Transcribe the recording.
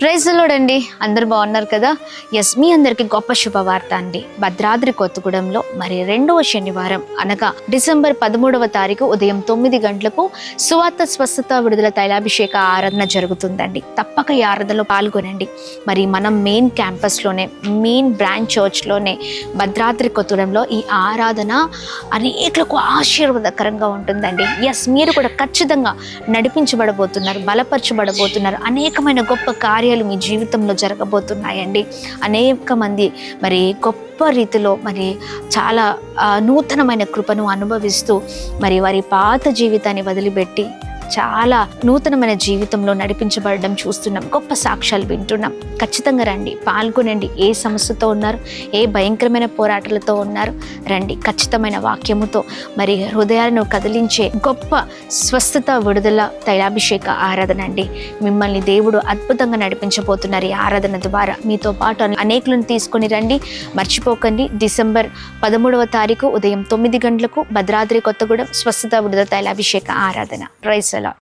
Praise the lord అండి. అందరు బాగున్నారు కదా? ఎస్, మీ అందరికి గొప్ప శుభవార్త అండి. భద్రాద్రి కొత్తగూడెంలో మరి 2వ శనివారం అనగా డిసెంబర్ 13వ తారీఖు ఉదయం 9 గంటలకు సువార్త స్వస్థత విడుదల తైలాభిషేక ఆరాధన జరుగుతుందండి. తప్పక ఈ ఆరాధనలో పాల్గొనండి. మరి మనం మెయిన్ క్యాంపస్లోనే, మెయిన్ బ్రాంచ్ చర్చ్లోనే భద్రాద్రి కొత్తగూడెంలో ఈ ఆరాధన అనేకులకు ఆశీర్వాదకరంగా ఉంటుందండి. ఎస్, మీరు కూడా ఖచ్చితంగా నడిపించబడబోతున్నారు, బలపరచబడబోతున్నారు. అనేకమైన గొప్ప కార్యాలు మీ జీవితంలో జరగబోతున్నాయండి. అనేక మంది మరి గొప్ప రీతిలో మరి చాలా నూతనమైన కృపను అనుభవిస్తూ మరి వారి పాత జీవితాన్ని వదిలిపెట్టి చాలా నూతనమైన జీవితంలో నడిపించబడడం చూస్తున్నాం. గొప్ప సాక్ష్యాలు వింటున్నాం. ఖచ్చితంగా రండి, పాల్గొనండి. ఏ సమస్యతో ఉన్నారు, ఏ భయంకరమైన పోరాటాలతో ఉన్నారు, రండి. ఖచ్చితమైన వాక్యముతో మరి హృదయాలను కదిలించే గొప్ప స్వస్థత విడుదల తైలాభిషేక ఆరాధన అండి. మిమ్మల్ని దేవుడు అద్భుతంగా నడిపించబోతున్నారు. ఈ ఆరాధన ద్వారా మీతో పాటు అనేకులను తీసుకొని రండి. మర్చిపోకండి, డిసెంబర్ 13వ తారీఖు ఉదయం 9 గంటలకు భద్రాద్రి కొత్తగూడెం స్వస్థత విడుదల తైలాభిషేక ఆరాధన. ప్రైజ్ అలా